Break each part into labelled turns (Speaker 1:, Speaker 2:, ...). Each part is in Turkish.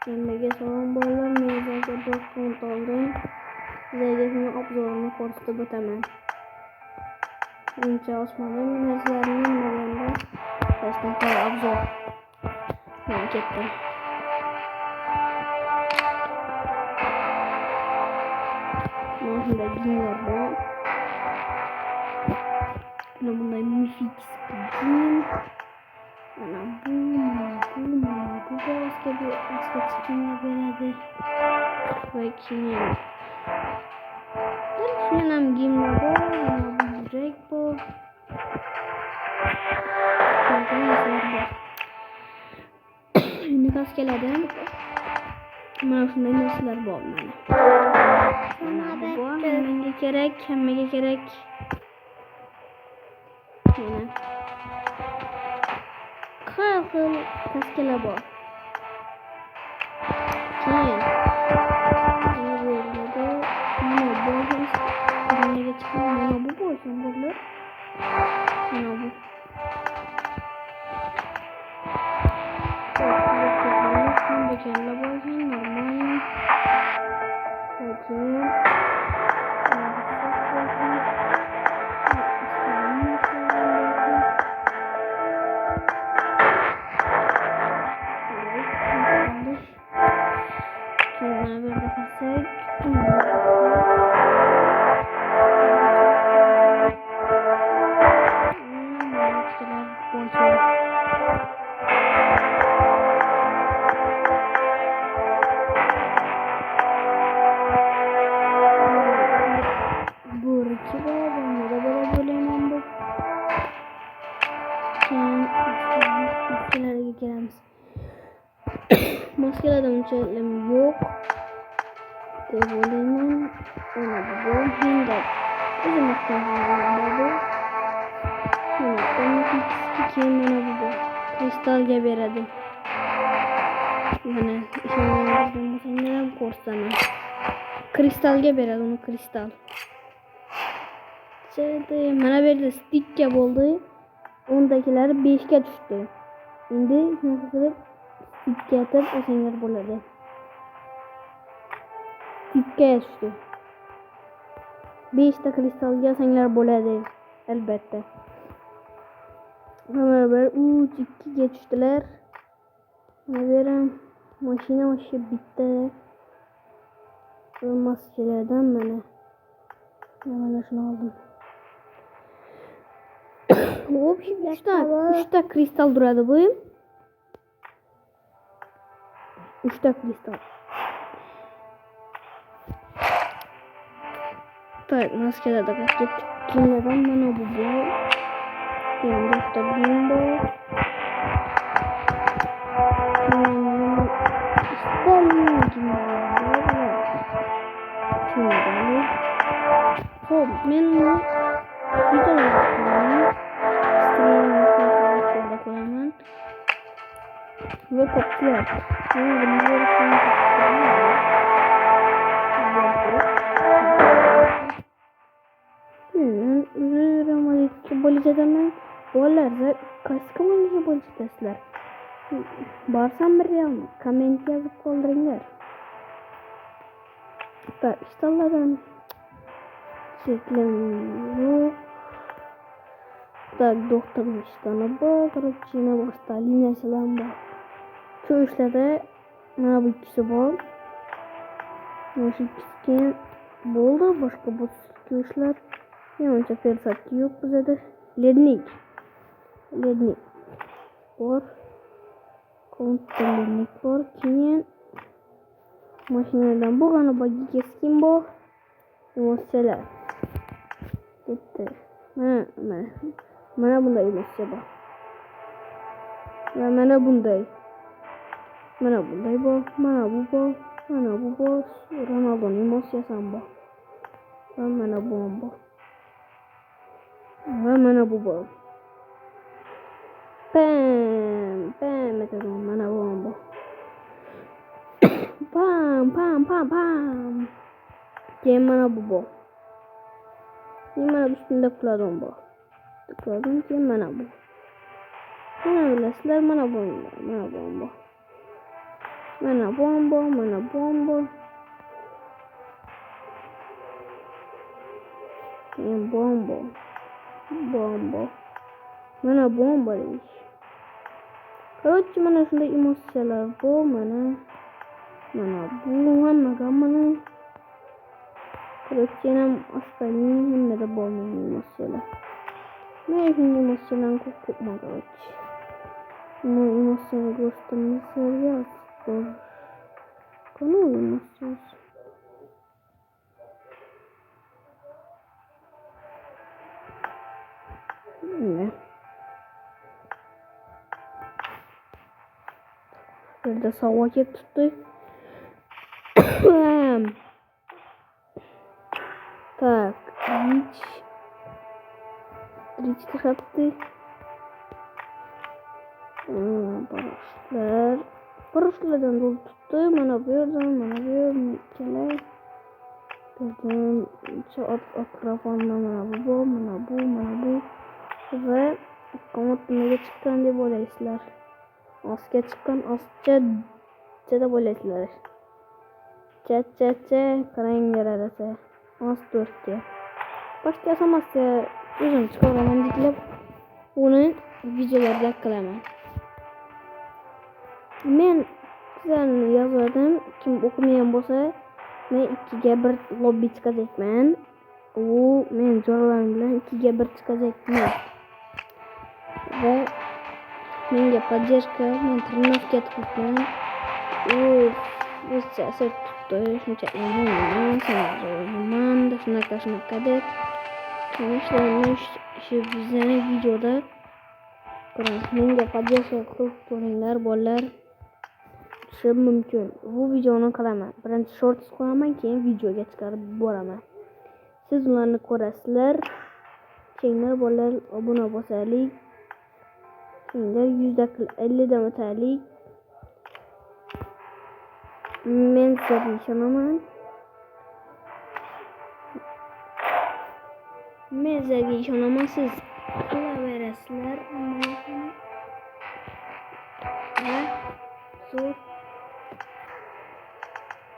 Speaker 1: Hammaga salom bolalar, men sizlarga bir kont oldim. Sizlarga shuni obzorini ko'rsatib o'taman. Birinchi ochmadim, narsalarni nimaganda Toshkentda obzor. Men ketdim. Mana shunday giyimlar bor. Mana bunday mifik giyim. Mana bu asga chiqimga beradi. Va keyin ham giyimlar bor. Mana bu yurak bor. Endi kas keladi. Mana shunday narsalar bor mana. Hammaga kerak. Mana har xil kaskelar bor. Keyin mana bu bo'lsin bo'lar. Mana bu kalla bo'lsin, normal. Keyin maskelerden uncha ilm yo'q deb o'ylayman. Mana bu hamda o'zim bu. Keyin mana bu kristalga beradi. Mana ishonmasangiz ham ko'rsaman. Kristalga beradi uni, kristal. Mana bu yerda stikka bo'ldi. 10'dakilari 5 ga tushdi. Endi shunaqa qilib stikka atib o'sanglar bo'ladi. Stikka tushdi. 5 ta kristalga o'sanglar bo'ladi albatta. Mana bir 2 ga tushdilar. Mana bu ham mashina bitta. Bu maskelerdan mana shuni oldim. Hop, 3 ta kristal duradi bu. 3 ta kristal. Tak, maskelerde kaçtık. Kimlerden bana bu. Keyin doktor Bimbo. Hop, men koyaman. Ve kopyalar. Bo'lishadaman. Bolalar qaysi bo'lishdasizlar? Borsam bir komment yozib qoldiringlar. Tak, ishtalladan yo'q. Tak, doktorning ishtoni bor, korotchina boshqa liniyasilar bor. Shu ishlarda mana bu ikkisi bor. Mana shu ikkisi bo'ldi, boshqa bu ishlar yancha persatki yo'q bizda. Lednik bor. Kontrollik bor. Keyin mashinadan bo'lgani bagi keskin bor. Emotsiyalar. Bitta. Mana bunday emotsiya bor. Va mana bunday. Mana bunday bor. Mana bu bor. Mana bu bor. Ronaldoning emotsiyasi ham bor. Va mana bu ham bor. Va mana bu bor. Pam etadi. Mana bu ham bor. Pam. Keyin mana bu bor. Keyin mana bu üstünde kulağım bor. Kulağım keyin mana bu. Mana bilasizlar, mana bu bor. Mana bomba, mana bomba. Bomba. Bomba. Mana bomba deyish. Короче, mana shunday emotsiyalar bu, mana bu hammaga mana. Короче, ham остальные hammada bor emotsiyalar. Men shunday emotsiyalarni ko'pman короче. Bu emotsiyani ko'rsatdim sizlarga. Qani emotsiyasi? Ne? Burada savak tuttu. Так, Rich çıkarttı. Paraşütlerden dolu tuttu. Bana bir kele. Birden atrafandan mana bu. Ve komutanlığa çıkan diye böyleysizler. Asker çıkan asça da böyleysizler. Karayın yararası. Az 4 diye. Başka yasamazsa uzun çıkarmam diklep bunu videolarda kılamam. Men sizlarni yazardım. Kim okumayan bo'lsa, men 2'ga 1 lobby chiqajakman. Men jo'ralarim bilan 2'ga 1 chiqajakman. Ve menga поддержка, men тренировка qilibman. O'zcha asar tutdi. Shunchaki men shunaqa deb. Ishlarni shu bizning videoda menga поддержка qilib turinglar bolalar. Tushib mumkin. Bu videoni qilaman. Birinchi shorts qo'yaman, keyin videoga chiqarib boraman. Siz ularni ko'rasizlar. Keyinlar bolalar obuna bosaylik. Keyinlar 150 dan o'taylik. Men sizlarga ishonaman. Men sizlarga ishonaman, siz qilaverasizlar. Va zo'r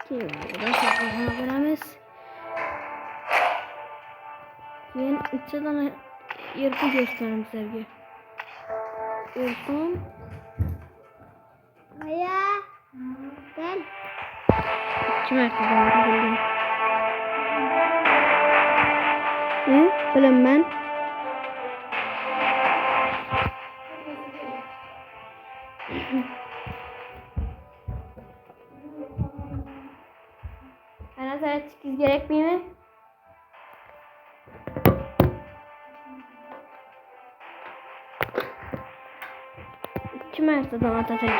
Speaker 1: keyinlarda saqlanamiz. Keyin 3 dona yerga göstereyim sizlarga. Erton.
Speaker 2: Aya. Gel.
Speaker 1: 2 marta geldim. Bilaman. Ana sana çıkış gerekmiyor mu? İki merteden atacağım.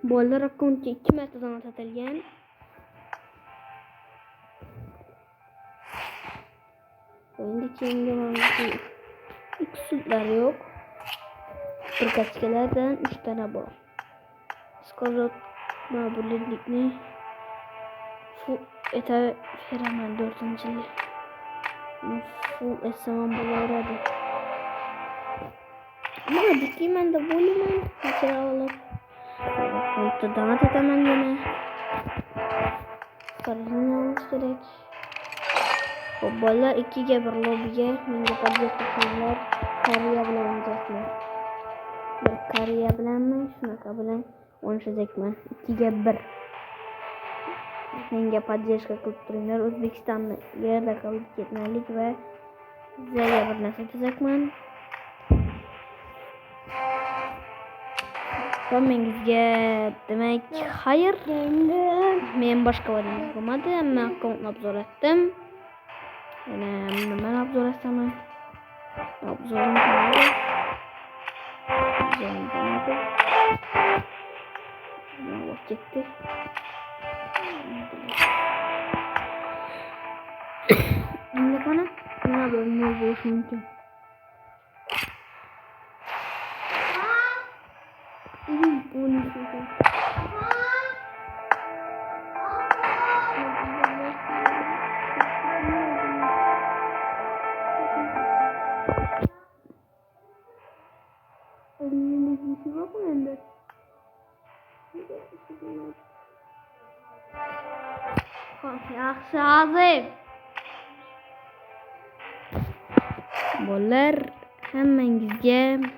Speaker 1: Bolalar akkonti 2 metreden atılgan. Endi keyingi mavzu sudlar yok. Birkaçkalardan 3 tane bor. Skozot ma'bullikni full etaveraman 4-yil. Full etsam bo'laveradi. Ammo dikimanda bo'laman, kechira olib. Kontdan ataman yana. Qarini olish kerak. Bolalar 2'ga 1 lobbyga menga podjekta qildilar. Kariya bilan o'ynayapman. Bir kariya bilanmi, shunaqa bilan o'ynashakman. 2'ga 1. Menga podjekta qilib turinglar. O'zbekistonni yerda qolib ketmaylik va sizlarga bir narsa tuzakman. Hammangizga demak xayr. Men boshqa odam bo'lmadi, ammo akkauntni obzor etdim. Yana nimani obzor etaman? Obzorim qiladi. Ne ketdi? Endi qani? Nima bo'lishi mumkin? Elindeki bir bak mı elde? Yaxshi hazır. Bolalar hammangizga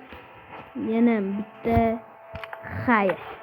Speaker 1: yana bitta xayr.